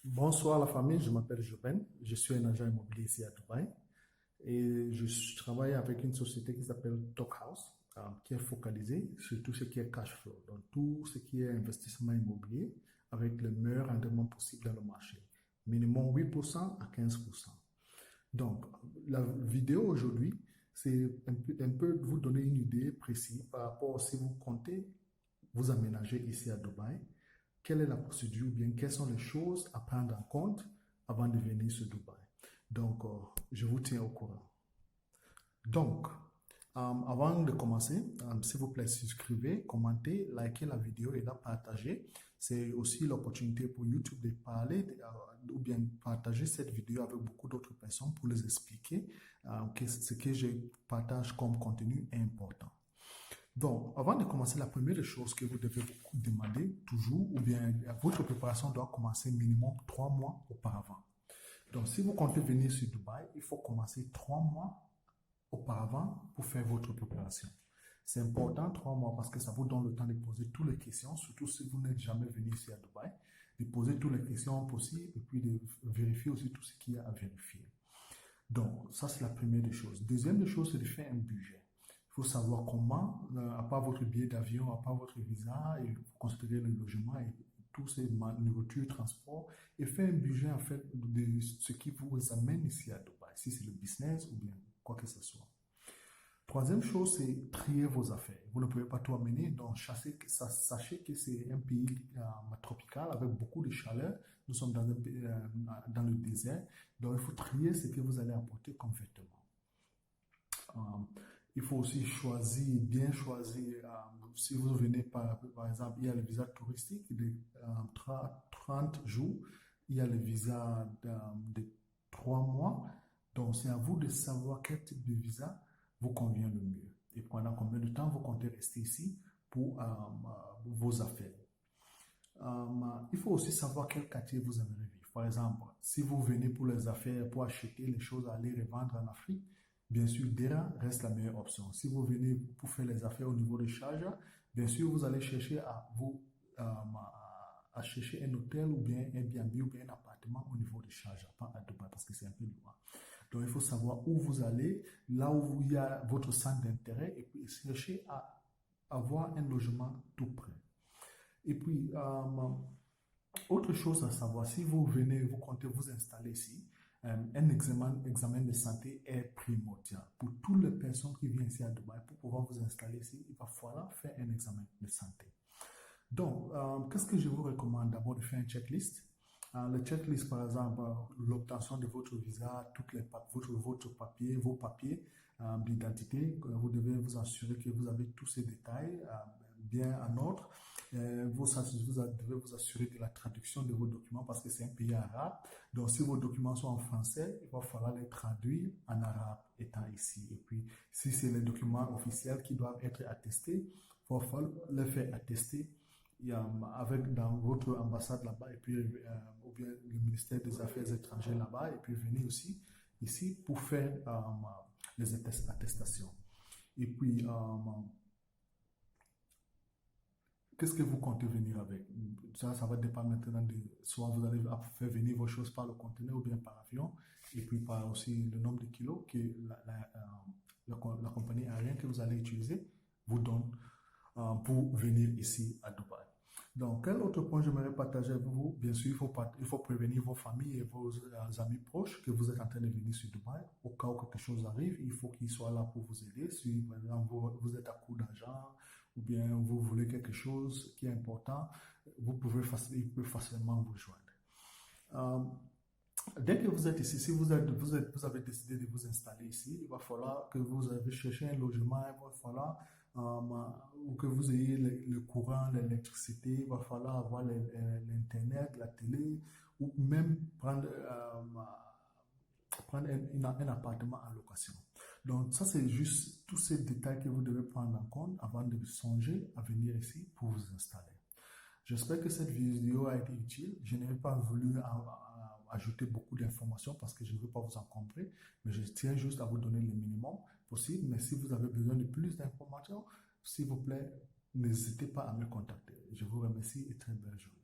Bonsoir la famille, je m'appelle Joben, je suis un agent immobilier ici à Dubaï et je travaille avec une société qui s'appelle Talkhouse, qui est focalisée sur tout ce qui est cash flow, donc tout ce qui est investissement immobilier avec le meilleur rendement possible dans le marché, minimum 8% à 15%. Donc, la vidéo aujourd'hui, c'est un peu vous donner une idée précise par rapport à si vous comptez vous aménager ici à Dubaï, quelle est la procédure ou bien quelles sont les choses à prendre en compte avant de venir sur Dubaï. Donc, je vous tiens au courant. Donc, avant de commencer, s'il vous plaît, souscrivez, commentez, likez la vidéo et la partagez. C'est aussi l'opportunité pour YouTube de parler ou bien partager cette vidéo avec beaucoup d'autres personnes pour les expliquer que ce que je partage comme contenu est important. Donc, avant de commencer, la première chose que vous devez vous demander toujours, ou bien votre préparation doit commencer minimum 3 mois auparavant. Donc, si vous comptez venir sur Dubaï, il faut commencer 3 mois auparavant pour faire votre préparation. C'est important 3 mois parce que ça vous donne le temps de poser toutes les questions, surtout si vous n'êtes jamais venu ici à Dubaï, de poser toutes les questions possibles et puis de vérifier aussi tout ce qu'il y a à vérifier. Donc, ça c'est la première des choses. Deuxième des choses, c'est de faire un budget. Il faut savoir comment, à part votre billet d'avion, à part votre visa, et considérer le logement et tous ces nourriture, transport, et faire un budget en fait de ce qui vous amène ici à Dubaï, si c'est le business ou bien quoi que ce soit. Troisième chose, c'est trier vos affaires. Vous ne pouvez pas tout amener, donc sachez que c'est un pays tropical avec beaucoup de chaleur. Nous sommes dans le désert, donc il faut trier ce que vous allez apporter comme vêtements. Il faut aussi choisir, bien choisir. Si vous venez par exemple, il y a le visa touristique de 30 jours, il y a le visa de 3 mois. Donc, c'est à vous de savoir quel type de visa vous convient le mieux et pendant combien de temps vous comptez rester ici pour vos affaires. Il faut aussi savoir quel quartier vous aimeriez vivre. Par exemple, si vous venez pour les affaires, pour acheter les choses à aller revendre en Afrique, bien sûr, Dera reste la meilleure option. Si vous venez pour faire les affaires au niveau de Sharjah, bien sûr, vous allez chercher à chercher un hôtel ou bien un Airbnb ou bien un appartement au niveau de Sharjah, pas à Dubaï parce que c'est un peu loin. Donc, il faut savoir où vous allez, là où il y a votre centre d'intérêt et puis chercher à avoir un logement tout près. Et puis, autre chose à savoir, si vous venez, vous comptez vous installer ici, un examen de santé est primordial. Pour toutes les personnes qui viennent ici à Dubaï, pour pouvoir vous installer ici, il va falloir faire un examen de santé. Donc, qu'est-ce que je vous recommande? D'abord de faire un checklist. Le checklist, par exemple, l'obtention de votre visa, votre papier, vos papiers d'identité. Vous devez vous assurer que vous avez tous ces détails bien en ordre. Vous devez vous assurer de la traduction de vos documents parce que c'est un pays arabe. Donc, si vos documents sont en français, il va falloir les traduire en arabe étant ici. Et puis, si c'est les documents officiels qui doivent être attestés, il va falloir les faire attester avec dans votre ambassade là-bas et puis ou bien le ministère des Affaires étrangères là-bas et puis venir aussi ici pour faire les attestations. Et puis, qu'est-ce que vous comptez venir avec? Ça va dépendre maintenant de soit vous allez faire venir vos choses par le conteneur ou bien par avion et puis par aussi le nombre de kilos que la compagnie aérienne que vous allez utiliser vous donne pour venir ici à Dubaï. Donc, quel autre point j'aimerais partager avec vous? Bien sûr, il faut prévenir vos familles et vos amis proches que vous êtes en train de venir sur Dubaï. Au cas où quelque chose arrive, il faut qu'ils soient là pour vous aider. Si, par exemple, vous êtes à court d'argent ou bien vous voulez quelque chose qui est important, ils peuvent facilement vous joindre. Dès que vous êtes ici, si vous avez décidé de vous installer ici, il va falloir que vous avez cherché un logement, il va falloir ou que vous ayez le courant, l'électricité, il va falloir avoir l'Internet, la télé, ou même prendre un appartement en location. Donc ça, c'est juste tous ces détails que vous devez prendre en compte avant de songer à venir ici pour vous installer. J'espère que cette vidéo a été utile. Je n'ai pas voulu ajouter beaucoup d'informations parce que je ne veux pas vous encombrer, mais je tiens juste à vous donner le minimum possible. Mais si vous avez besoin de plus d'informations, s'il vous plaît, n'hésitez pas à me contacter. Je vous remercie et très belle journée.